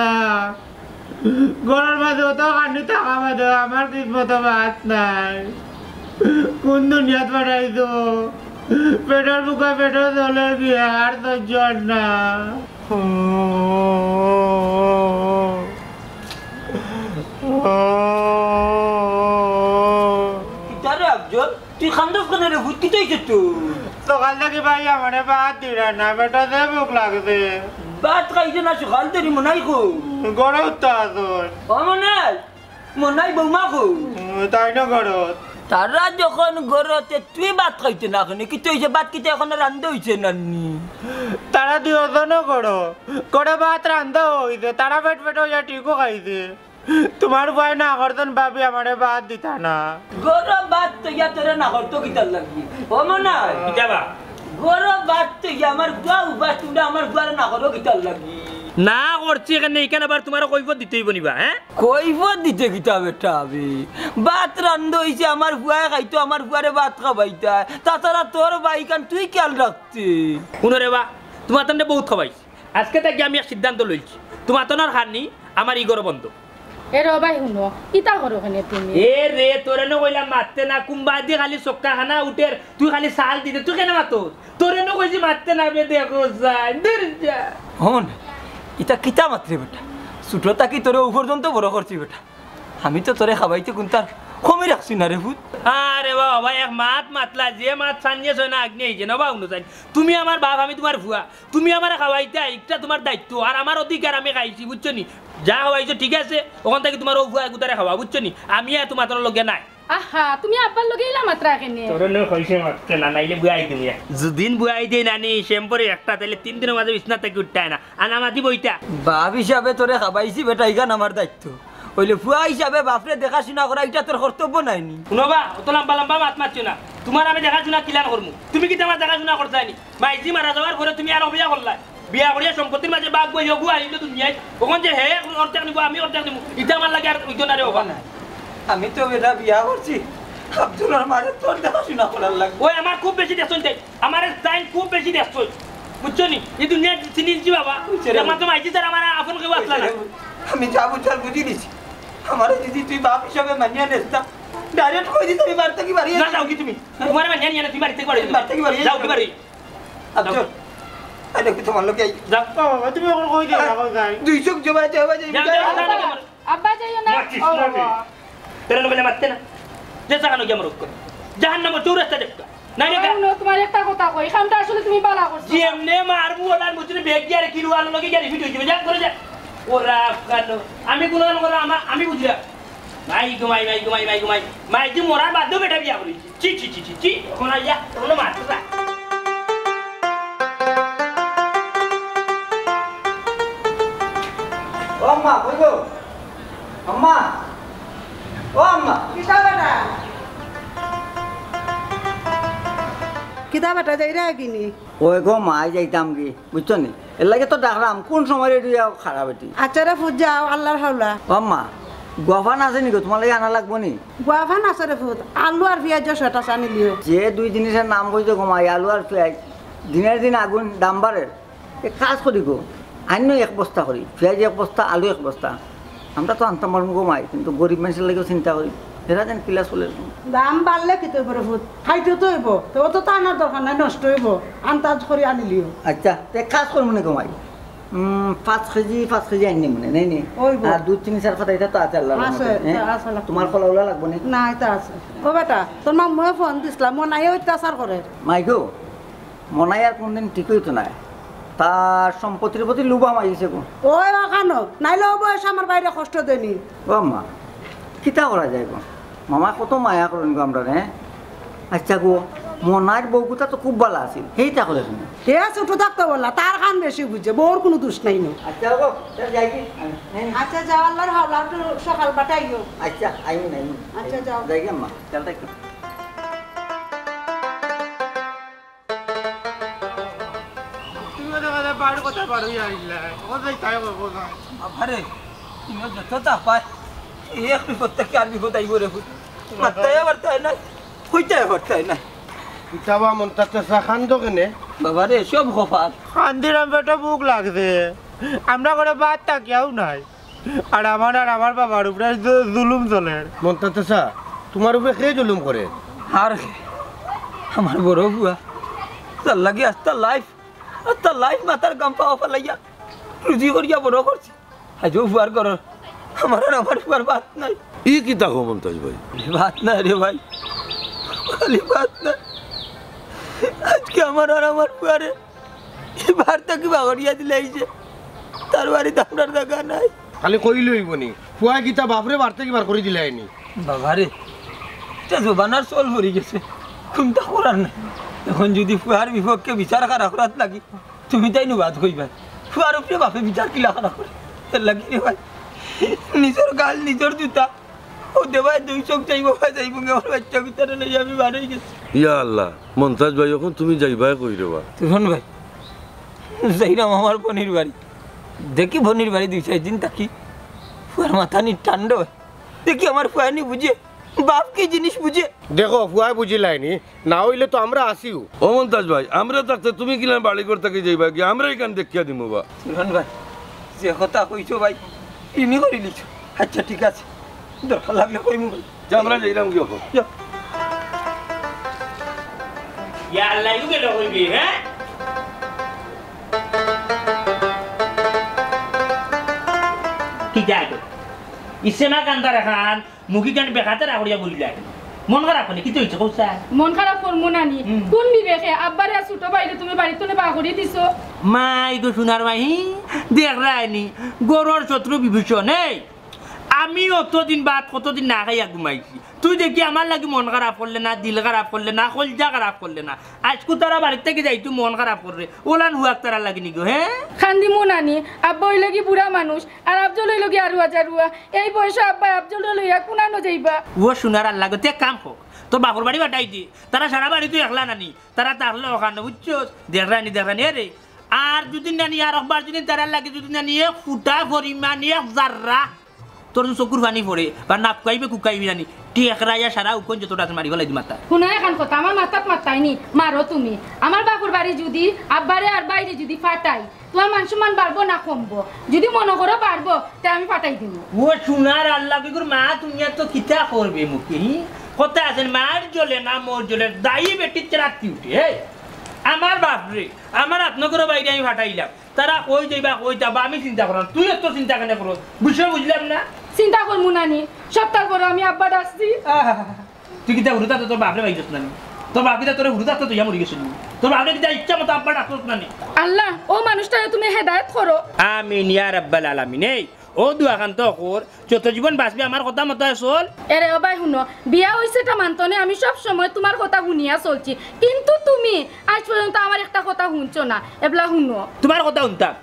না ঘরের মাঝে তো কান্দি টাকা মাঝে আমার ঠিক মতো ভাত নাই কোন দুনিয়াত পাঠাইছো পেটের বুকে পেটে চলে গিয়ে আর তো জ্বর না আফজল তুই খান্দস কেন রে ভূত কি হইছে তো সকাল থেকে ভাই আমারে ভাত দিরা না বেটা দে ভুক লাগছে ভাত খাইছে না সকাল থেকে মনাই খো গড়ে উঠতে আসুন ও মনাই বৌমা খো তাই না গড়ত তারা যখন গড়তে তুই ভাত খাইতে না কেন কি হইছে ভাত কিতে এখন রান্ধতে হইছে নানি তারা দুজনও গড়ো গড়ে ভাত রান্ধা হইছে তারা পেট পেট হইয়া ঠিকও খাইছে তোমার ভাই না করতেন ভাবি আমারে ভাত দিতা না গড় ভাত তো ইয়া তোরে না করতো কিতার লাগি ও মনাই যাবা গড় ভাত তো ইয়া আমার গুয়া উবা তুই আমার গুয়ার না করো কিতার লাগি না করছি এখানে এখানে আবার তোমার কৈফত দিতেই বনিবা হ্যাঁ কৈফত দিতে কিতা বেটা আবি ভাত রান্ধ হইছে আমার বুয়ায় খাইতো আমার বুয়ারে ভাত খাবাইতা তাছাড়া তোর বাইকান তুই খেয়াল রাখতি শুনো রে বা তোমার তান্ডে বহুত খাবাইছি আজকে থেকে আমি এক সিদ্ধান্ত লইছি তোমার তোনার খাননি আমার ইগর বন্ধ এ রে ভাই শুনো কিতা করো কেন তুমি এ রে তোরে ন কইলাম মারতে না কুম্বা দি খালি চক্কা খানা উঠের তুই খালি সাল দিতে তুই কেন মাতো তোরে ন কইছি মারতে না বে দেখো যাই দূর যা হন ইটা কিতা মাত্রে বেটা ছোট থাকি তোরে পর্যন্ত বড় করছি বেটা আমি তো তোরে খাবাইতে কোনটার কমই রাখছি না রে ভূত আরে বাবা এক মাত মাতলা যে মাত সানিয়েছ না আগ্নে হইছে না বা অনুযায়ী তুমি আমার বাপ আমি তোমার ভুয়া তুমি আমার খাওয়াইতে এটা তোমার দায়িত্ব আর আমার অধিকার আমি খাইছি বুঝছো নি যা খাওয়াইছো ঠিক আছে ওখান থেকে তোমার ও ভুয়া গুতারে খাওয়া বুঝছো নি আমি আর তোমার তোর লগে নাই আহা তুমি আব্বার লগে ইলা মাত্রা কেনে তোরে ন কইছে মারতে না নাইলে বুয়াই তুমি যদিন বুয়াই দেই নানি শ্যাম্পুরে একটা তাইলে 3 দিনের মাঝে বিছনা থেকে উঠতায় না আনা মাটি বইতা বাপ হিসাবে তোরে খাবাইছি বেটা ইগান আমার দায়িত্ব ওইলে ফুয়া হিসাবে বাপরে দেখাশোনা করা এটা তোর কর্তব্য নাইনি শুনবা অত লম্বা লম্বা মাত মারছো না তোমার আমি দেখাশোনা কিলান করমু তুমি কি তোমার দেখাশোনা করছাইনি মাইজি মারা যাওয়ার পরে তুমি আর বিয়া করলা বিয়া করিয়া সম্পত্তির মাঝে বাঘ বই হগু আইলো দুনিয়ায় ওখান যে হে অর্ধেক নিব আমি অর্ধেক নিব এটা আমার লাগে আর ওইতো না রে ওখানে আমি তো বেটা বিয়া করছি আব্দুলের মারে তোর দেখাশোনা করার লাগবে ওই আমার খুব বেশি দেখছন তাই আমার টাইম খুব বেশি দেখছন বুঝছো নি এই দুনিয়া চিনিছি বাবা আমার তো মাইজি স্যার আমার আপন কেউ আসলা না আমি যা বুঝার বুঝি দিছি আমার দিদি তুই বাপ হিসাবে মানিয়া নেস্তা ডাইরেক্ট কই দিছ আমি বাড়তে কি বাড়ি না যাও কি তুমি তোমার মানিয়া নিয়া তুমি বাড়িতে বাড়ি বাড়তে কি বাড়ি যাও কি বাড়ি আব্দুল আরে কি তোমার লোকে যাও বাবা তুমি এখন কই দিও না যাই 200 জমা যাও আব্বা যাইও না ও বাবা তেরে লোকে মারতে না যে সাকানো কি আমার রক্ষা জাহান্নামে চৌরাস্তা দেখতা নাই রে শুনো তোমার একটা কথা কই কামটা আসলে তুমি বালা করছো যেমনে মারবো ওলার মুচনে বেগ গিয়ে কিলো আলো লগে গিয়ে ভিডিও দিবে যা করে যা ওরা কানো আমি কোন করে আমি বুঝলা মাই গুমাই মাই যে মোরা বাদ দে বেটা বিয়া করেছি চি চি চি চি এখন আইয়া কোন মারতে যা ও আম্মা কই গো আম্মা ও আম্মা কিতা বেটা কিতা বেটা যাইরা কিনি ওই গো মাই যাইতাম কি বুঝছো নি এর লাগে তো ডাকলাম কোন সময় রেডি খারাপ এটি আচ্ছা রে ফুট যাও আল্লাহর হাওলা ও আম্মা গোয়াফান আছে নি গো তোমার লাগে আনা লাগবো নি গুয়াফান আছে রে ফুট আলু আর পেঁয়াজ সেটা আনি লিও যে দুই জিনিসের নাম কইছো ঘুমাই আলু আর পেঁয়াজ দিনের দিন আগুন দাম বাড়ে এক কাজ করি গো আন্য এক বস্তা করি পেঁয়াজ এক বস্তা আলু এক বস্তা আমরা তো আনতাম পারবো ঘুমাই কিন্তু গরিব মানুষের লাগেও চিন্তা করি এরা যেন কিলা চলে দাম বাড়লে কি তৈব রে ফুট খাইতে তো হইব তো তো আনার দরকার নাই নষ্ট হইব আন্তাজ করে আনি লিও আচ্ছা এক কাজ করবো না ঘুমাই 5 কেজি আনি মনে নাই নি আর 2-3 4 পাতা এটা তো আছে আল্লাহ তোমার ফলা ওলা লাগবো না না এটা আছে ও বেটা তোর মা মই ফোন দিছিলাম মনাই অত্যাচার করে মাইকো মনাই আর কোনদিন ঠিক হইতো না তার সম্পত্তির প্রতি লুবা মাইছে গো ওই ওখানো নাইলে ও বয়স আমার বাইরে কষ্ট দেনি ও মা কিতা করা যায় গো মামা কত মায়া করেন গো আমরা হ্যাঁ আচ্ছা গো মনার বউটা তো খুব ভালো আছিল সেইটা করে শুনে হে ছোট থাকতে বললা তার কান বেশি বুঝে বউর কোনো দোষ নাই নো আচ্ছা গো যাই কি আচ্ছা যাও আল্লাহর হাওলা একটু সকাল বাটাইও আচ্ছা আইও নাই আচ্ছা যাও যাই কি মা চলতে কি তুমি তো বাড়ি কথা বাড়ি আইলা কোথায় তাই করবো না আরে তুমি যত তা পায় এক প্রত্যেককে আর বিপদ আইব রে মাত্তায় বার্তায় না কইতায় বার্তায় না ইতাবা মনটাতে খান তো কেনে বাবা রে সব খফাত খান্দিরাম বেটা বুক লাগছে আমরা করে বাদ তাকিয়াও নাই আর আমার বাবার উপরে জুলুম চলে মন্তাতেছা তোমার উপরে কে জুলুম করে আর আমার বড় বুয়া তার লাগে আস্তার লাইফ মাথার গাম পাওয়া ফেলাইয়া রুজি করিয়া বড় করছে আজও বুয়ার কর আমার আর আমার বুয়ার বাত নাই ই কি তাকো মন্তাজ ভাই বাত নাই রে ভাই খালি বাত না আজকে আমার আর আমার বুয়ারে এবার তাকে বাগড়িয়া দিলে আইছে তার বাড়িতে আপনার দেখা নাই খালি কইলে হইব নি ফুয়া গীতা বাপরে বাড়তে কি বার করে দিলে আইনি বাবারে এটা জবানার চল ভরি গেছে কোনটা করার নাই এখন যদি ফুয়ার বিপক্ষে বিচার করা করাত লাগি তুমি তাই নুবাদ কইবা ফুয়ার উপরে বাপে বিচার কিলা করা করে এর লাগি রে ভাই নিজের গাল নিজের জুতা ও দেবাই দুই চোখ যাইব যাইব আমার বাচ্চা ভিতরে নেই আমি বাড়াই গেছি ইয়া আল্লাহ মন্তাজ ভাই এখন তুমি যাইবা কই রেবা তুফান ভাই যাইরাম আমার বোনের বাড়ি দেখি বোনের বাড়ি 2-4 দিন থাকি ফুয়ার মাথা নি ঠান্ড দেখি আমার ফুয়া নি বুঝে বাপ কি জিনিস বুঝে দেখো ফুয়া বুঝিলাইনি না হইলে তো আমরা আসিও ও মন্তাজ ভাই আমরা থাকতে তুমি কিলাম বাড়ি করতে যাইবা কি আমরা এখান দেখিয়া দিমু বা তুফান ভাই যে কথা কইছো ভাই ইনি করে লিছো আচ্ছা ঠিক আছে দরকার লাগলে কইমু ভাই যে আমরা যাইলাম কি এখন যাও ইয়া আল্লাহ ইউ গেল হইবি হ্যাঁ কি যাইতো ইসেনা কান্দার খান মুখি কান বেখাতে রাখড়িয়া বলিলা মন খারাপ হলে কি তো হইছে কইছা মন খারাপ করবো নানি কোন বিবেকে আব্বারে আর ছোট বাইরে তুমি বাড়িতে বা করে দিছো মাই গো সোনার মাহি দেখ রায়নি গরুর শত্রু বিভীষণ এই আমি অতদিন বাদ কতদিন না খাইয়া ঘুমাইছি তুই দেখি আমার লাগি মন খারাপ করলে না দিল খারাপ করলে না কলজা খারাপ করলে না আজকু তারা বাড়ির থেকে যাই তুই মন খারাপ করলে ওলান হুয়াক তারা লাগি নিগো হ্যাঁ খান্দি মো নানি আব্বা হইলে কি বুড়া মানুষ আর আফজল হইল কি আরু হাজারুয়া এই বয়সে আব্বা আফজল লইয়া কুনানো যাইবা ও সোনার আল্লাহ গো তে কাম হোক তোর বাপুর বাড়ি বাটাই দি তারা সারা বাড়ি তুই একলা নানি তারা তাহলে ওখানে বুঝছোস দেখরানি রে আর যদি নানি আর একবার যদি তারা লাগে যদি নানি এক ফুটা পরিমাণ এক জাররা তোর চকুর পানি পড়ে বা নাপ কাইবে কুকাইবি জানি টিকরাইয়া সারা উকন যতটা মারি গলাই দি মাথা শুনা এখন কথা আমার মাথাত মাতাইনি মারো তুমি আমার বাপুর বাড়ি যদি আব্বারে আর বাইরে যদি ফাটাই তোমার মান সম্মান বাড়বো না কমবো যদি মনে করো বাড়বো তা আমি ফাটাই দিব ও সোনার আল্লাহ বিগুর মা তুমি তো কিতা করবে মুখে কথা আছেন মার জ্বলে না মোর জ্বলে দায়ী বেটির রাত্রি উঠে আমার বাপরে আমার আপনাদের বাইরে আমি ফাটাইলাম তারা কই যাইবা কই যাবা আমি চিন্তা করলাম তুই এত চিন্তা কেন করো বুঝে বুঝলাম না চিন্তা করবো নানি সপ্তাহ পরে আমি আব্বা ডাকছি তুই কিতা হুরুতা তোর বাপরে বাইজত না তোর বাপ কিতা তোর হুরুতা তো ইয়া মরি গেছিল তোর বাপরে কিতা ইচ্ছা মতো আব্বা ডাকত না আল্লাহ ও মানুষটাকে তুমি হেদায়েত করো আমিন ইয়া রাব্বাল আলামিন এই ও দুয়া খান তো কর যত জীবন বাঁচবি আমার কথা মতো চল এরে ও ভাই শুনো বিয়া হইছে তা মানতনে আমি সব সময় তোমার কথা শুনিয়া চলছি কিন্তু তুমি আজ পর্যন্ত আমার একটা কথা শুনছো না এবলা শুনো তোমার কথা শুনতাম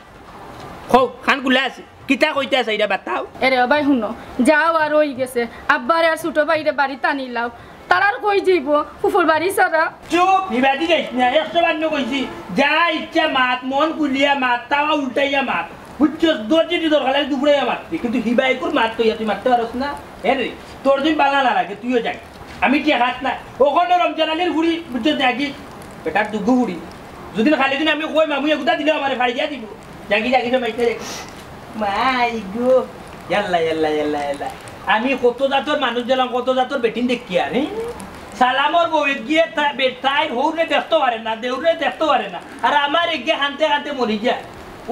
হও খান গুলা আছে কিতা কইতে আছে এটা বাতাও এরে ও ভাই শুনো যাও আর ওই গেছে আব্বারে আর ছোট ভাইরে বাড়িতে আনিলাও তারার কই যাইব ফুফুর বাড়ি সারা চুপ বিবাদি যাইস না 100 বার কইছি যা ইচ্ছা মাত মন কুলিয়া মাত তাও উল্টাইয়া মাত বুঝছস দর্জি দরকার লাগে দুপুরে মারতে কিন্তু হিবাইকুর মাত কইয়া তুই মারতে পারছ না এরে তোর দিন বালা না লাগে তুইও যাই আমি কি হাত না ওখানে রমজান আলীর ঘুড়ি বুঝছস জাগি বেটার দুগু ঘুড়ি যদি খালি দিন আমি কই মামু এগুদা দিলে আমারে ফাড়ি দিয়া দিব জাগি জাগি মাইতে মাই গো ইয়াল্লা ইয়াল্লা ইয়াল্লা ইয়াল্লা আমি কত জাতর মানুষ গেলাম কত জাতর বেটিন দেখি আর সালামর বউ গিয়ে বেটাই হৌরে দেখতে পারে না দেউরে দেখতে পারে না আর আমার এগিয়ে হানতে হানতে মরি যায়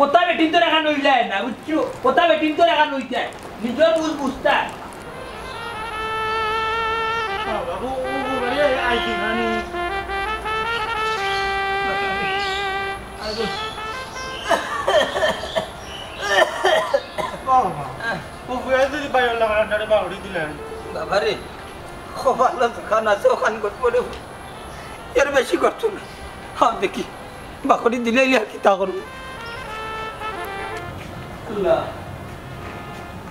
ওটা বেটিন তো রেখা নইলায় না বুঝছো ওটা বেটিন তো রেখা নই যায় নিজের বুঝ বুঝতা বাবারে খোবালা দোকান আছে ওখান করে এর বেশি করছো না হ্যাঁ দেখি বাকরি দিলে আর কি তা করবো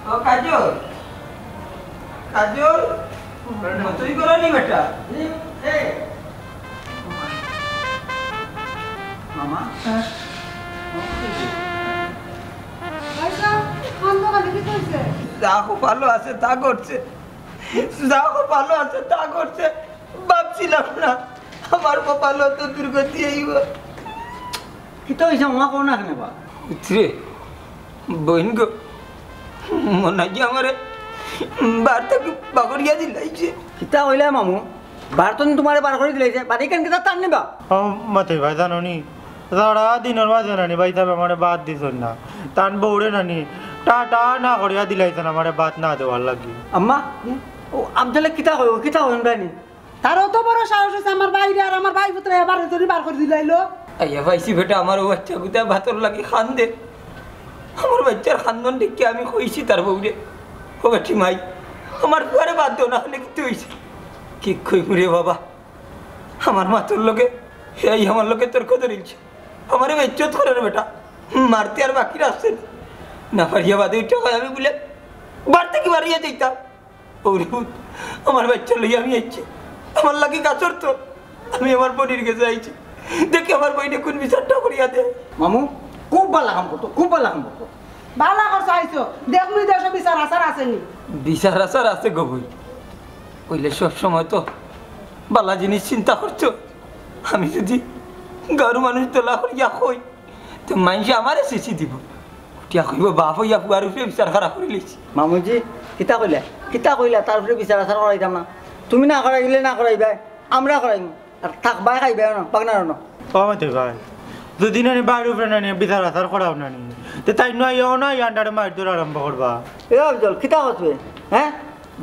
ও কাজল কাজল তুই করো নি বেটা মামা যা ভালো আছে তা করছে যা ভালো আছে তা করছে ভাবছিলাম না আমার ভালো তো দুর্গতি আইব কি তো হইছে মামা কোন না কেন বা রে বহিন গো মনে হয় আমার বার্তা বাগরিয়া দিলাইছে কিতা হইলে মামু বার্তন তোমার বার করে দিলাইছে বাড়ি কেন কিতা টান নিবা মতে ভাই জানো নি সারা দিনের মাঝে নানি ভাই সাহেব আমার বাদ দিছেন না তান বউরে নানি টাটা না করিয়া দিলাইছেন আমার বাদ না দেওয়ার লাগি আম্মা ও আফজলে কিতা হইন রানি তারও তো বড় সাহস আছে আমার বাইরে আর আমার ভাই পুত্র এবার ধরে বার করে দিলাইলো আইয়া ভাইছি বেটা আমার ও বাচ্চা গুতা ভাতর লাগি খান দে আমার বাচ্চার খান্দন দেখে আমি কইছি তার বউরে ও বেটি মাই আমার ঘরে বাদ দেও না হলে কি হইছে কি কই রে বাবা আমার মা তোর লোকে এই আমার লোকে তর্ক ধরিলছে আমারে বেজ্জত করে রে বেটা মারতে আর বাকি রাখছেন না পারিয়া বাদে উঠে হয় আমি বলে বাড়তে কি বাড়িয়া যাইতাম ওরে আমার বাচ্চা লইয়া আমি আইছি আমার লাগি গাছর তো আমি আমার বোনের কাছে আইছি দেখি আমার বইনে কোন বিচারটা করিয়া দে মামু খুব ভালো কাম করতো খুব ভালো কাম করতো ভালো করছো আইছো দেখুন দেশ বিচার আচার আসেনি বিচার আচার আছে গো বই কইলে সব সময় তো বালা জিনিস চিন্তা করছো আমি যদি গারু মানুষ তোলা করিয়া কই তো মানুষ আমারে শিশি দিব উঠিয়া কইব বাপ হইয়া পুয়ার উপরে বিচার খারাপ করে লিছি মামুজি কিতা কইলা তার উপরে বিচার আচার করাইতাম না তুমি না করাইলে না করাইবা আমরা করাইম আর থাকবাই খাইবে না পাকনা না মতে ভাই যদি নানি বাড়ির উপরে নানি বিচার আচার করাও নানি তো তাই নয় না আন্ডারে মার ধরে আরম্ভ করবা এ আফজল কিতা হচ্ছে হ্যাঁ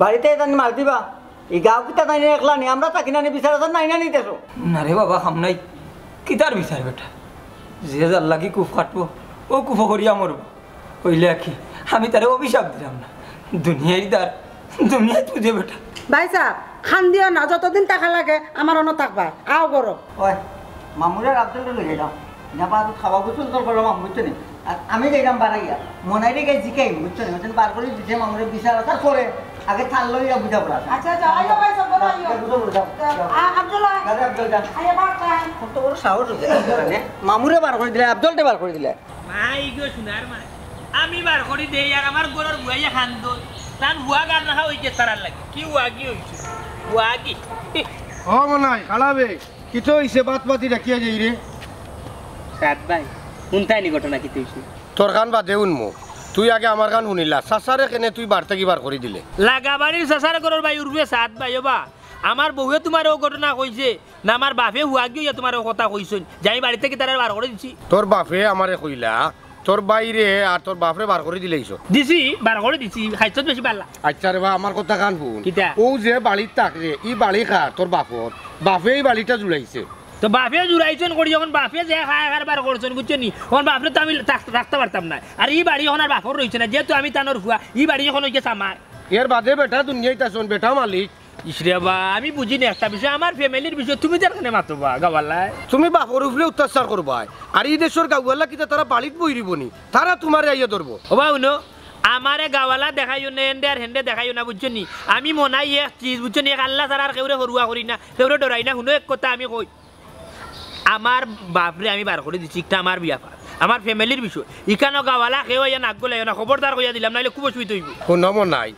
বাড়িতে তাই মার দিবা এই গাঁও কিতা তাই একলা নি আমরা তাকি নানি বিচার আচার নাই না নিতেছো না রে বাবা খাম নাই কিতার বিচার বেটা যে যার লাগি কুফ কাটবো ও কুফ করিয়া মরবো কইলে কি আমি তারে অভিশাপ দিলাম না দুনিয়ায় তুঝে বেটা ভাই সাহেব খান দিও না যতদিন টাকা লাগে আমার অন্য থাকবা আও করো ওই মামুরে আফজলটা লই যাও না বাদ খাওয়া গোসল তোর বড় মামু বুঝছো নি আর আমি যাইলাম বাড়াইয়া মনাই রে গাই জিকাই বুঝছো নি ওখানে বার করে দিছে মামুরে বিচার আচার করে আগে থাল লইয়া বুঝা পড়া আচ্ছা আচ্ছা আইও ভাই সাহেব বড় আইও আব্দুল আফজল যা আইয়া বাটা কত বড় সাহস হচ্ছে মামুরে বার করে দিলে আফজলটা বার করে দিলে মাই গো সোনার মা আমি বার করে দেই আর আমার গরর বুয়াইয়া খান দই তান বুয়া গান না হইছে তারার লাগে কি ওয়াগি হইছে ওয়াগি ও মনাই খালাবে কিতো হইছে বাত বাতি রাখিয়া যাই রে সাত ভাই শুনতাই নি ঘটনা কি হইছে তোর গান বাদে উনমো তুই আগে আমার গান শুনিলা সাসারে কেনে তুই বার্তা কি বার করে দিলে লাগাবাড়ির সাসার গরর ভাই উড়বে সাত ভাই বা আমার বউয়ে তোমার ও ঘটনা কইছে না আমার বাপে হুয়াগি হইয়া তোমার ও কথা কইছন যাই বাড়ি থেকে তারা বার করে দিছি তোর বাপে আমারে কইলা তোর বাইরে আর তোর বাপরে বার করে দিলেইছ দিছি বার করে দিছি খাইছত বেশি পারলা আচ্ছা রে বা আমার কথা কান শুন কিতা? ও যে বাড়ির তাকরে ই বাড়ি খা তোর বাপর বাপে এই বাড়িটা জুড়াইছে তো বাপে জুড়াইছন করি যখন বাপে যে খায় বার করছেন বুঝছেন নি তখন বাপরে তো আমি রাখতে পারতাম না আর এই বাড়ি যখন আর বাপর রয়েছে না যেহেতু আমি তানোর হুয়া এই বাড়ি যখন হইছে আমার এর বাদে বেটা দুনিয়ায় তাছন বেটা মালিক ইসরে বা আমি বুঝিনি একটা বিষয় আমার ফ্যামিলির বিষয় তুমি যার কানে মাতবা গাওয়ালায় তুমি বাপর উপরে অত্যাচার করবাই আর এই দেশের গাওয়ালা কিতা তারা বাড়িত বইরিবনি তারা তোমারে আইয়া ধরবো ও বাউনো আমারে গাওয়ালা দেখাইও না হেন্ডে আর হেন্ডে দেখাইও না বুঝছো নি আমি মনাই এক চিজ বুঝছো নি এক আল্লাহ তারা আর কেউরে হরুয়া করি না কেউরে ডরাই না শুনো এক কথা আমি কই আমার বাপরে আমি বার করে দিচ্ছি একটা আমার বিয়া আমার ফ্যামিলির বিষয় ইখানো গাওয়ালা কেউ ইয়া নাক গলাই না খবরদার কইয়া দিলাম নাইলে খুব অসুবিধা হইব শুনম নাই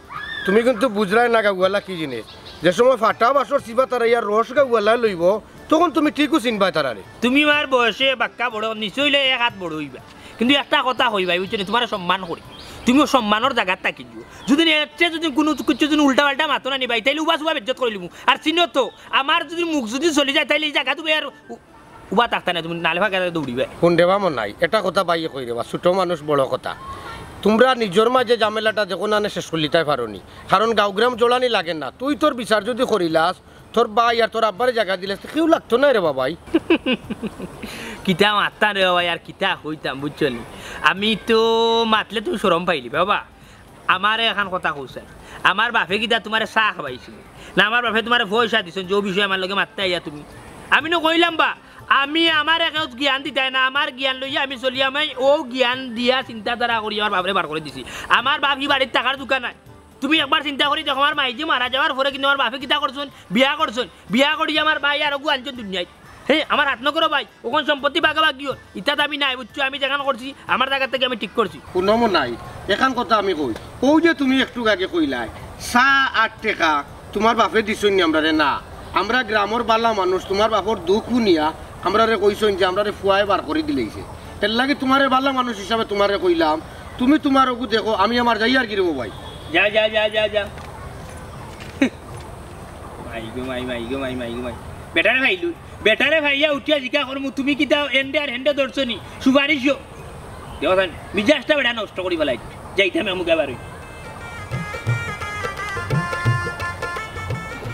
তুমি কিন্তু বুঝলাই না গাওয়ালা কি জিনিস যে সময় ফাটা বাসর চিবা তারা ইয়ার রস গাওয়ালা লইব তখন তুমি ঠিকও চিনবা তারারে তুমি মার বয়সে বাক্কা বড় নিশ্চয় এক হাত বড় হইবা কিন্তু একটা কথা হইবা বুঝছো নি তোমার সম্মান করি তুমিও সম্মানের জায়গাত থাকি দিও যদি যদি কোনো কিছু যদি উল্টা পাল্টা মাতো না নিবাই তাইলে উবা চুবা বেজ্জত করে লিবো আর চিনো তো আমার যদি মুখ যদি চলে যায় তাইলে এই জায়গা তুমি আর উবা থাকতা না তুমি নালে ভাগে দৌড়িবে কোন দেবা মন নাই এটা কথা বাইয়ে কই দেবা ছোট মানুষ বড় কথা তোমরা নিজের মাঝে ঝামেলাটা যখন আনে শেষ করলিতাই পারোনি কারণ গাঁওগ্রাম জোড়ানি লাগে না তুই তোর বিচার যদি করিলাস তোর বাই আর তোর আব্বারে জায়গা দিলাস কেউ লাগতো না রে বাবাই কিতা মারতাম রে বাবা আর কিতা হইতাম বুঝছো নি আমি তো মাতলে তুমি সরম পাইলি বাবা আমার এখন কথা কৌশল আমার বাপে কিতা তোমার চাহ খাবাইছিল না আমার বাপে তোমার পয়সা দিছ যে বিষয়ে আমার লগে মারতে আইয়া তুমি আমি না কইলাম বা আমি আমার এখন জ্ঞান দিতে না আমার জ্ঞান লইয়া আমি চলি আমি ও জ্ঞান দিয়া চিন্তাধারা করি আমার বাপরে বার করে দিছি আমার বাপ বাড়ির টাকার দোকান নাই তুমি একবার চিন্তা করি দেখো আমার মাই যে মারা যাওয়ার পরে কিন্তু আমার বাপে কিতা করছেন বিয়া করি আমার ভাই আর ওগু আনছেন দুনিয়ায় হে আমার হাত নকরো ভাই ওখান সম্পত্তি বাগাবাগিও ইত্যাদি আমি নাই বুঝছো আমি যেখানে করছি আমার জায়গা থেকে আমি ঠিক করছি শুনম নাই এখান কথা আমি কই ও যে তুমি একটু আগে কইলাই 8 টাকা তোমার বাপে দিছুন আমরা রে না আমরা গ্রামের বালা মানুষ তোমার বাপর দুঃখ নিয়া আমরা রে কইছুন যে আমরা রে ফুয়ায় বার করে দিলেইছে এর লাগে তোমারে বালা মানুষ হিসাবে তোমারে কইলাম তুমি তোমার ওগু দেখো আমি আমার যাই আর কি রে ভাই যা যা যা যা যা মাই গো মাই মাই গো মাই মাই গো মাই বেটারে ভাইয়া উঠিয়া জিকা করমু তুমি কিতা এন্ডে আর হেন্ডে দর্শনি সুপারিশ দেখেন মিজাজটা বেটা নষ্ট করি ফেলাই যাইতাম আমুক আবার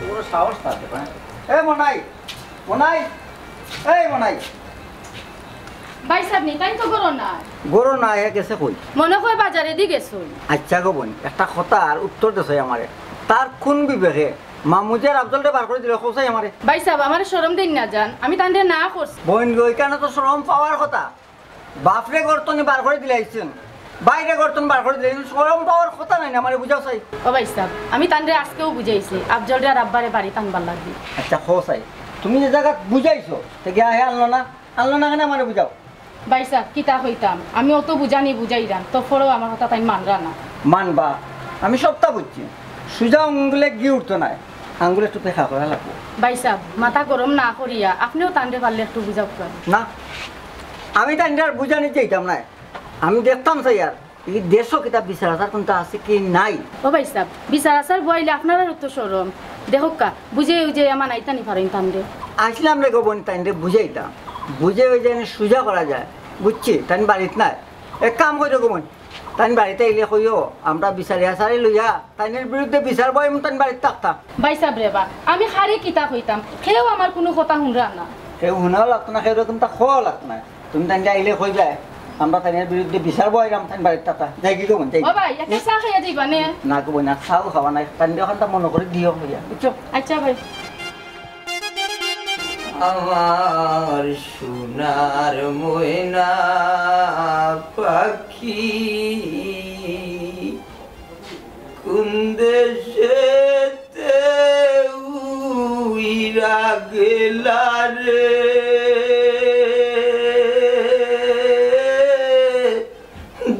পুরো সাহস থাকে না এ মনাই মনাই এই মনাই ভাই সাহেব নি তাই তো করো না গরো না এ গেছে কই মনে হয় বাজারে দি গেছো আচ্ছা গো বোন একটা কথা আর উত্তর দেছে আমারে তার কোন বিবেকে মামুজের আফজলটা বার করে দিল কোসাই আমারে ভাই সাহেব আমার শরম দিন না জান আমি তান্ডে না করছি বোন গো এখানে তো শ্রম পাওয়ার কথা বাপরে গর্তনে বার করে দিলাইছেন বাইরে গর্তন বার করে দিলেন শ্রম পাওয়ার কথা নাই না আমারে বুঝাও চাই ও ভাই সাহেব আমি তান্ডে আজকেও বুঝাইছি আফজলরে আর আব্বারে বাড়ি টানবার লাগবে আচ্ছা কোসাই তুমি যে জায়গা বুঝাইছো তে গিয়া হে আনলো না কেন আমারে বুঝাও ভাই সাহেব কিতা হইতাম আমি অত বুঝানি বুঝাইরাম তো ফরেও আমার কথা তাই মানরা না মানবা আমি সবটা বুঝছি সুজা আঙ্গুলে গিয়ে উঠতো না আঙ্গুলে একটু পেখা করা লাগবে ভাই সাহেব মাথা গরম না করিয়া আপনিও তান্ডে পারলে একটু বুঝাও না আমি তাই বুঝানি চাইতাম না আমি দেখতাম চাই আর এই দেশও কিতাব বিচার আচার কোনটা আছে কি নাই ও ভাই সাহেব বিচার আচার বইলে আপনারা তো সরম দেখুক কা বুঝে যে আমার নাইতানি পারেন তান্ডে আসলাম রে গোবন তাই বুঝাইতাম বুঝে ওই যে সুজা করা যায় বুঝছি তাই বাড়িতে নাই এক কাম করে গোবন তাই বাড়িতে এলে কইও আমরা বিচারি আচারি লইয়া তাইনের বিরুদ্ধে বিচার বই তাই বাড়িতে থাকতাম ভাই সাহেব রেবা আমি হারি কিতা হইতাম সেও আমার কোনো কথা শুনরা না কেউ শুনাও লাগতো না সেও তুমি তা খোয়াও লাগতো না তুমি তাই আইলে কই যায় আমরা তাইনের বিরুদ্ধে বিচার বইলাম তাই বাড়িতে থাকতা যাই কি গোবন যাই ও ভাই একটা চা খাইয়া যাইবা নে না গোবন না চাও খাওয়া নাই তাই ওখান তা মনে করে দিও হইয়া বুঝছো আচ্ছা ভাই আমার সোনার ময়না পাখি কোন দেশেতে উইরা গেলা রে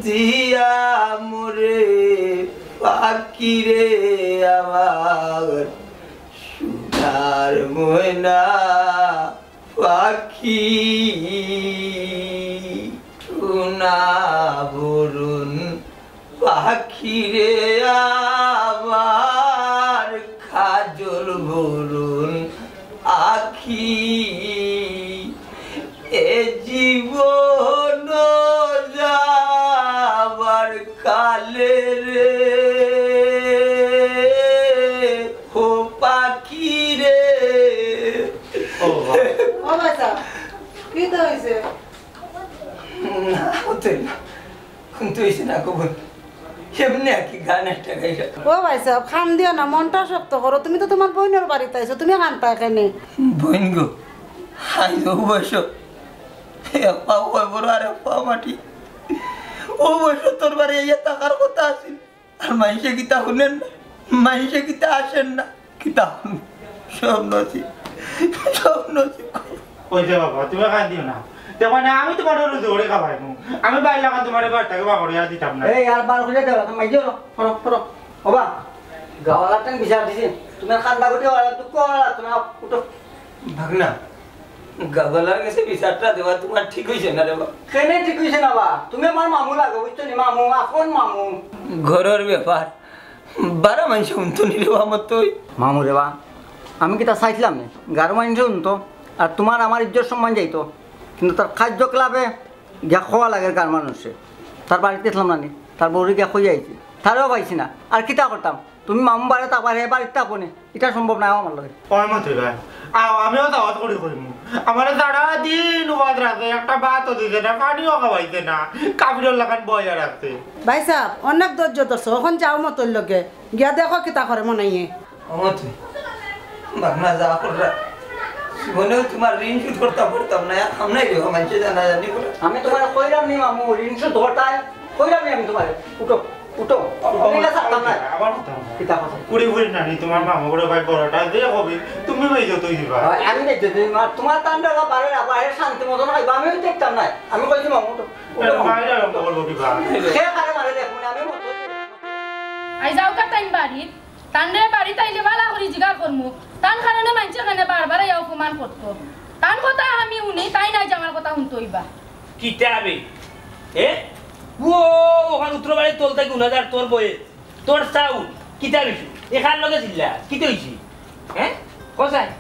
দিয়া মোরে পাখি রে আমার সোনার ময়না পাখি সোনা বরুণ পাখি রে আমার কাজল বরুণ আখি এ জীবন যাবার কালে রে ও পাখি রে ও বাচ্চা কি তো হইছে না হতে না কিন্তু হইছে না কবুল এমনি কি গান একটা গাইছা ও ভাই সাহেব খান দিও না মনটা শক্ত করো তুমি তো তোমার বোনের বাড়িতে আইছো তুমি খানটা এখানে বোন গো আইজ বয়স পা বড় আরে পা মাটি ও বয়স তোর বাড়ি ইয়ে টাকার কথা আছিল আর মাইসে কিতা শুনেন না মাইসে কিতা আসেন না কিতা সব নছি ওই যে বাবা তুমি খাই দিও না দেখো না আমি তোমার জোরে খাবাই আমি বাইরে লাগান তোমার ঘরটাকে বাগড়িয়া দিতাম না এই আর বার করে দেওয়া তুমি মাইজো ফরো ফরো ওবা গাওয়ালা টান বিচার দিছি তুমি খান্দা গটি ওলা তো কোলা তুমি উঠো ভাগনা গাবলার কাছে বিচারটা দেওয়া তোমার ঠিক হইছে না রে বাবা কেনে ঠিক হইছে না বা তুমি আমার মামু লাগো বুঝছো নি মামু আপন মামু ঘরের ব্যাপার বারা মানুষ শুনতো নি রে আমার তো মামু রে বা আমি কি তা চাইছিলাম না গারো মানুষ শুনতো আর তোমার আমার ইজ্জত সম্মান যাইতো কিন্তু তার খাদ্য ক্লাবে গিয়া খোয়া লাগে গার মানুষে তার বাড়িতে আসলাম না নি তার বউরে গিয়া খুঁজে আইছি তারও পাইছি না আর কিতা করতাম তুমি মামু বাড়ি তা বাড়ি বাড়িতে আপনি এটা সম্ভব না আমার লগে ওই মত ভাই আমিও দাওয়াত করি করিম আমার সারা দিন বাদ রাখে একটা ভাতও দিতে না পানিও খাওয়াইতে না কাবিরর লাগান বয়া রাখতে ভাই সাহেব অনেক ধৈর্য ধরছো এখন যাও মতোর লগে গিয়া দেখো কিতা করে মনাইয়ে আমার ভাগনা যা কররা জীবনেও তোমার ঋণ শোধ করতাম না আমরা রেখো মানুষ জানা জানি করে আমি তোমার কইলাম নি মামু ঋণ শোধ ধরতাই কইলাম নি আমি তোমার উঠো উঠো তুমি থাকতাম না আবার কিতা কথা কুড়ি কুড়ি নানি তোমার মামা করে ভাই বড়টা দিয়ে কবি তুমি ভাই যত দিবা আমি দেখতে তোমার তান্ডা বারে বারে শান্তি মতন খাইবা আমিও দেখতাম না আমি কইছি মামু উঠো মাইরা আরম্ভ করবো কিবা সে কারে মারে দেখুন আমি মতো আই যাও কা টাইম বাড়ি তান্ডে বাড়ি তাইলে বালা করি জিগার করমু তান কারণে মানছে কানে বারবার ইয়া অপমান করতো তান কথা আমি শুনি তাই নাই যে আমার কথা শুনতে হইবা কিতাবে এ ও ওখান উত্তর বাড়ির তোল থাকি 9,000 তোর বয়ে তোর চাউল কিতা বেশি এখান লগে ছিলা কিতে হইছি হ্যাঁ কোথায়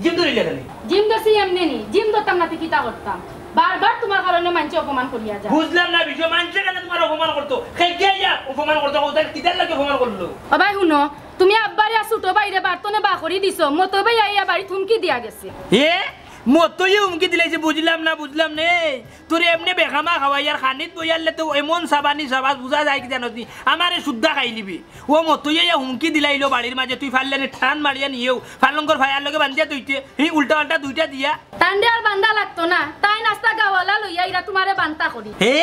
জিম ধরিলে খালি জিম দছি এমনি নি জিম ধরতাম না কিতা করতাম বারবার তোমার কারণে মানুষ অপমান করিয়া যায় বুঝলাম না বিষয় মানুষ কেন তোমার অপমান করতো খেয়ে অপমান করতো কোথায় কিতার লাগে অপমান করলো ও ভাই শুনো তুমি আব্বারে ছোট বাইরে বার্তনে বা করি দিছো মতো ভাই আইয়া বাড়ি থুমকি দিয়া গেছে এ মতই হুমকি দিলাইছে বুঝলাম না তোর এমনি বেখামা খাওয়াই আর খানিত বইয়ালে তো এমন সাবানি সাবাস বুঝা যায় কি জানো তুই আমারে শুদ্ধা খাই লিবি ও মতই হুমকি দিলাইলো বাড়ির মাঝে তুই ফাললে ঠান মারিয়া নিয়েও ফালঙ্কর ভাইয়ার লগে বান্ধিয়া তুইতে হি উল্টা পাল্টা দুইটা দিয়া টান্ডে আর বান্ধা লাগতো না তাই নাস্তা গাওয়ালা লইয়া ইরা তোমারে বান্তা করি হে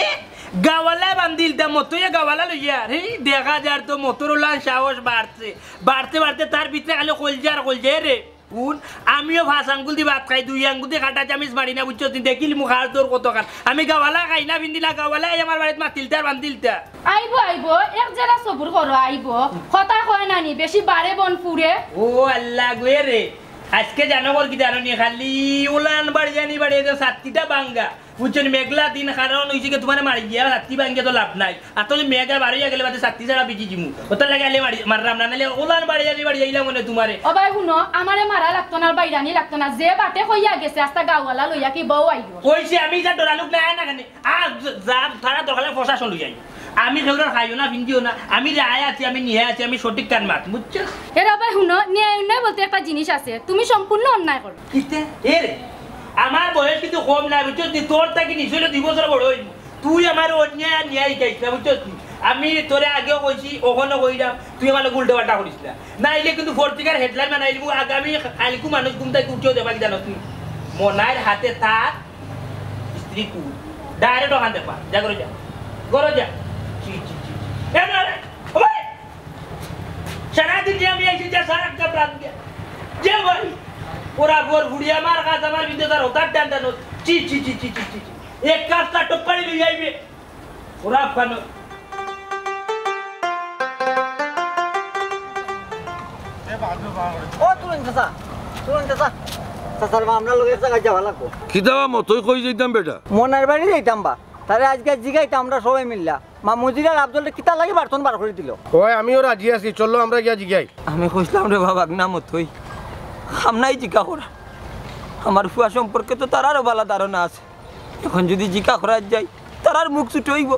গাওয়ালা বান্ধিল তা মতই গাওয়ালা লইয়া হে দেখা যার তো মোটরওয়ালা সাহস বাড়তে তার ভিতরে খালি কলজে রে কোন আমিও ভাস আঙ্গুল দি ভাত খাই 2 আঙ্গুল দিয়ে কাটা চামিচ মারি না বুঝছো তুই দেখিলি মুখ আর তোর কত কান আমি গাওয়ালা খাই না বিন্দিলা গাওয়ালা আমার বাড়িতে মাতিলতার বান্ধিলতা আইবো এক জেলা সবুর করো আইবো কথা কয় নানি বেশি বাড়ে বন পুরে ও আল্লাহ গো রে আজকে জানো কি জানো নি খালি উলান বাড়ি জানি বাড়ি এদের সাতটিটা বাঙ্গা বুঝছেন মেঘলা দিন কারণ হইছে কি তোমার মারি গিয়া সাতটি বাঙ্গে তো লাভ নাই আর তো মেঘা বাড়িয়া গেলে বাদে সাতটি ছাড়া বিচি জিমু ওটা লাগে আলে বাড়ি মাররাম না নালে উলান বাড়ি জানি বাড়ি আইলা মনে তোমারে ও ভাই শুনো আমারে মারা লাগতো না বাইরানি লাগতো না যে বাটে কইয়া গেছে আস্তা গাওয়ালা লইয়া কি বউ আইবো কইছে আমি যা ডরালুক না না কেন আ যা তারা দরকারে প্রশাসন লই যাই আমি সেগুলোর খাইও না ভিন্দিও না আমি রায় আছি আমি নিয়ে আছি আমি সঠিক কান মাত বুঝছো এরা ভাই শুনো ন্যায় বলতে একটা জিনিস আছে তুমি সম্পূর্ণ অন্যায় করো কিতে এরে আমার বয়স কিন্তু কম না বুঝছো তোর থাকি নিশ্চয় 2 বছর বড় হইব তুই আমার অন্যায় ন্যায় গাইছ না বুঝছো আমি তোরে আগেও কইছি ওখানে কইরাম তুই আমার উল্টো পাল্টা করিস না নাইলে কিন্তু পত্রিকার হেডলাইন বানাইলি আগামী কালকু মানুষ ঘুম থেকে উঠেও দেবা কি জানো তুই মনার হাতে থাক স্ত্রী কু ডাইরেক্ট ওখান দেখবা যা করে যা করো যা সারাদিন যে আমি আইসি যা সারা একটা প্রাণ দিয়া যে ভাই ওরা গোর ঘুড়িয়া মার কাজ আমার বিন্দু তার হতার টান চি এক কাজটা টপ্পাড়ি লই যাইবে ওরা ফানো ও তুলেন চাচা আমরা লোকের জায়গায় যাওয়া লাগবো খিদাবা মতই কই যাইতাম বেটা মনের বাড়ি যাইতাম বা তাহলে আজকে জিগাইতাম আমরা সবাই মিললা মামুজিরা আফজলটা কিতা লাগে বার্তন বার করে দিল ওই আমিও রাজি আছি চলো আমরা গিয়া জিগাই আমি খুঁজলাম রে বাবা না মতই আমনাই জিকা করা আমার ফুয়া সম্পর্কে তো তার আরো ভালো ধারণা আছে এখন যদি জিকা করা যায় তার মুখ ছুটে হইব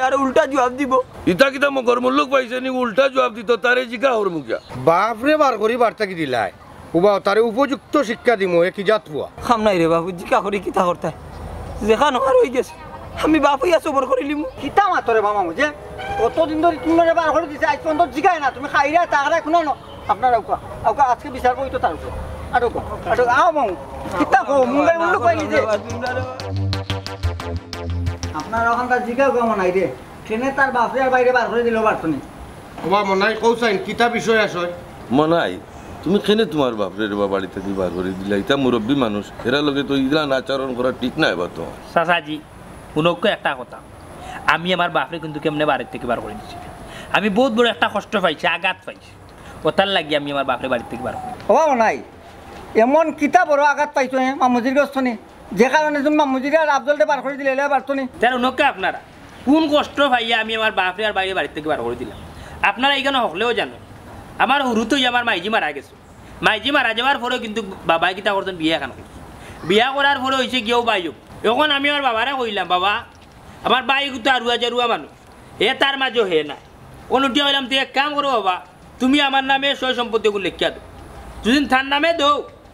আর উল্টা জবাব দিব ইতা কিতা মগর মুল্লুক পাইছে নি উল্টা জবাব দিত তারে জিকা হর মুখিয়া বাপরে বার করি বার্তা কি দিলাই উবা তারে উপযুক্ত শিক্ষা দিমু এ কি জাত পুয়া খামনাই রে বাবু জিকা করি কিতা করতে যেখানে আর হয়ে গেছে আমি বাপ হইয়া সবর করিলিম কিতা মাতরে মামা মুঝে কতদিন ধরে তুমি বার করে দিছে আজ পর্যন্ত জিগাই না তুমি খাইরা তাহলে শুনো না আপনার আউকা আজকে বিচার করি তো তার উপর আটো আও মামু কিতা কো মুঙ্গাই মুল্লুক পাই নিছে আপনার ওখানটা জিগাও গো নাই রে ট্রেনে তার বাপরে আর বাইরে বার করে দিল বার্তনি ওবা মনাই কৌসাইন কিতা বিষয় আসয় মনাই তুমি কেনে তোমার বাপরে রে বাড়িতে দিবার করে দিলা ইতা মুরব্বী মানুষ এরা লগে তো ইগলা আচরণ করা ঠিক না এবার তো চাচাজি উনকে একটা কথা আমি আমার বাপরে কিন্তু কেমনে বাড়ির থেকে বার করে দিচ্ছি আমি বহুত বড় একটা কষ্ট পাইছি আঘাত পাইছি ওটার লাগি আমি আমার বাপরে বাড়ির থেকে বার করি ও নাই এমন কিতা বড় আঘাত পাইছো মামুজির গস্তনি যে কারণে তুমি মামুজিরা আর আফজলটা বার করে দিলে বার্তনি তার উনকে আপনারা কোন কষ্ট পাইয়া আমি আমার বাপরে আর বাইরে বাড়ির থেকে বার করে দিলাম আপনারা এইখানে হকলেও জানো আমার হুরুতেই আমার মাইজি মারা গেছে মাইজি মারা যাওয়ার পরেও কিন্তু বাবাই কিতা করতেন বিয়া এখন করছে বিয়া করার পরে হয়েছে গিয়েও বাইও এখন আমি আমার বাবারে কইলাম বাবা আমার বাই কিন্তু আরুয়া মানুষ এ তার মাঝেও হে না অনুটি হইলাম তুই এক কাম করো বাবা তুমি আমার নামে সয় সম্পত্তিগুলো লেখিয়া দো যদি তার নামে দো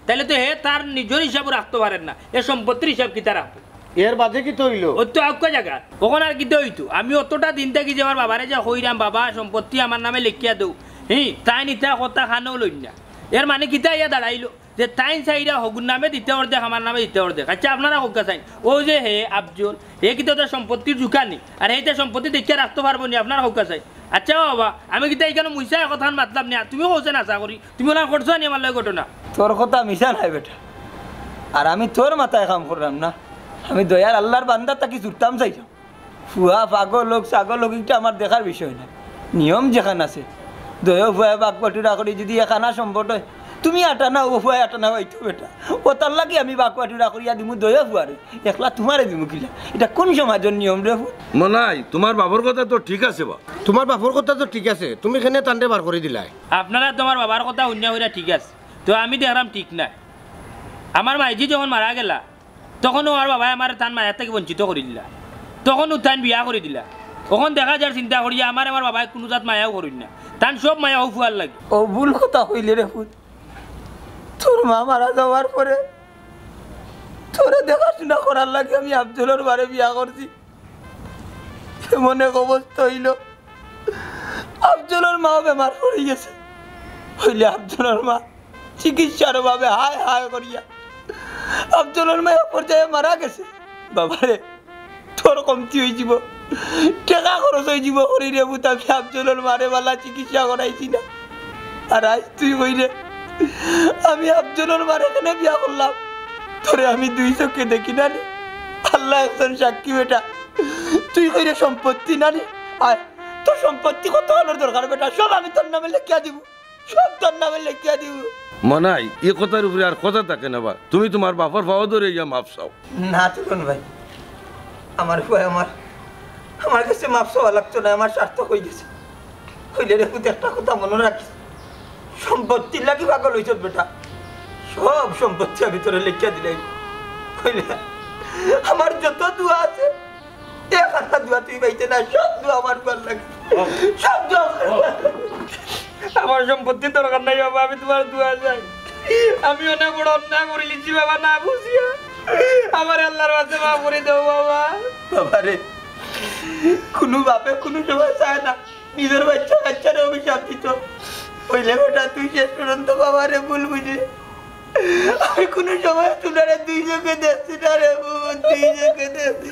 তাহলে তো হে তার নিজের হিসাব রাখতে পারেন না এ সম্পত্তির হিসাব কিতা রাখবো এর বাদে কি তৈল ও তো আউকা জায়গা ওখান আর কিতে হইতো আমি অতটা দিন থাকি যে আমার বাবারে যা হইরাম বাবা সম্পত্তি আমার নামে লেখিয়া দৌ তাই নিতা কথা খানাও লই না এর মানে কিতা ইয়া দাঁড়াইলো যে তাই চাইরা হগুর নামে দিতে অর্ধেক আমার নামে দিতে অর্ধেক আচ্ছা আপনারা হকা চাই ও যে হে আফজল হে কিন্তু তার সম্পত্তির জুকানি আর এইটা সম্পত্তি দেখিয়া রাখতে পারবো নি আপনারা হকা চাই আচ্ছা বাবা আমি কিন্তু এইখানে মুইসা কথা মাতলাম না তুমিও হোসেন আশা করি তুমি ওলা করছো নি আমার লয় ঘটনা তোর কথা মিশা নাই বেটা আর আমি তোর মাথায় কাম করলাম না আমি দয়ার আল্লাহর বান্দা তাকে ছুটতাম চাইতাম ফুয়া পাগল লোক ছাগল লোক এটা আমার দেখার বিষয় না নিয়ম যেখানে আছে দয়া ফুয়া বাঘ বাটুরা করি যদি এখানা সম্পদ হয় তুমি আটা না ও ফুয়াই আটা না হইতো বেটা ও তার লাগে আমি বাকুয়াটুরা করিয়া দিমু দয়া ফুয়ারে একলা তোমারে দিমু কিলা এটা কোন সমাজের নিয়ম রে ফুত মনাই তোমার বাবার কথা তো ঠিক আছে বা তোমার বাপর কথা তো ঠিক আছে তুমি কেনে তান্ডে বার করে দিলাই আপনারা তোমার বাবার কথা অন্য হইরা ঠিক আছে তো আমি দেখলাম ঠিক নাই আমার মাইজি যখন মারা গেলা তখন আমার বাবাই আমার তান মায়ের থেকে বঞ্চিত করে দিলা তখন তান বিয়া করে দিলা তখন দেখা যার চিন্তা করি আমার বাবাই কোনো জাত মায়াও করিল না তান সব মায়াও ফুয়ার লাগে ও ভুল কথা হইলে রে ফুত তোর মা মারা যাওয়ার পরে তোরে দেখাশোনা করার লাগে আমি আফজলের বারে বিয়া করছি এমন এক অবস্থা হইল আফজলের মাও বেমার পড়ে গেছে হইলে আফজলের মা চিকিৎসার ভাবে হায় হায় করিয়া আফজলের মা এক পর্যায়ে মারা গেছে বাবারে তোর কমতি হয়ে যাব টাকা খরচ হয়ে যাব করি রে বুত আমি আফজলের মারে বালা চিকিৎসা করাইছি না আর আজ তুই হই রে আমি আফজলের মারে এখানে বিয়া করলাম তোরে আমি 2 চোখে দেখি না রে আল্লাহ একজন সাক্ষী বেটা তুই হই রে সম্পত্তি না রে আর তোর সম্পত্তি কত হওয়ার দরকার বেটা সব আমি তোর নামে লিখিয়া দিব সব তোর নামে লিখিয়া দিব মনাই এই কথার উপরে আর কথা থাকে না বা তুমি তোমার বাবার পাওয়া ধরে ইয়া মাপ চাও না চলুন ভাই আমার ভাই আমার কাছে মাপ চাওয়া লাগতো না আমার সার্থক হয়ে গেছে হইলে রে পুত একটা কথা মনে রাখিস সম্পত্তি লাগি পাগল হইছ বেটা সব সম্পত্তি আমি তোরে লিখিয়া দিলাই হইলে আমার যত দোয়া আছে একটা দোয়া তুই পাইতে না সব দোয়া আমার ভাল লাগে সব দোয়া আমার সম্পত্তি দরকার নাই বাবা আমি তোমার দোয়া চাই আমি অনেক বড় অন্যায় করে লিখছি বাবা না বুঝিয়া আমার আল্লাহর কাছে মাফ করে দাও বাবা বাবা রে কোনো বাপে কোনো সময় চায় না নিজের বাচ্চারে অভিশাপ দিত হইলে বেটা তুই শেষ পর্যন্ত বাবা রে ভুল বুঝে আমি কোনো সময় তোমার 2 চোখে দেখছি না রে 2 চোখে দেখছি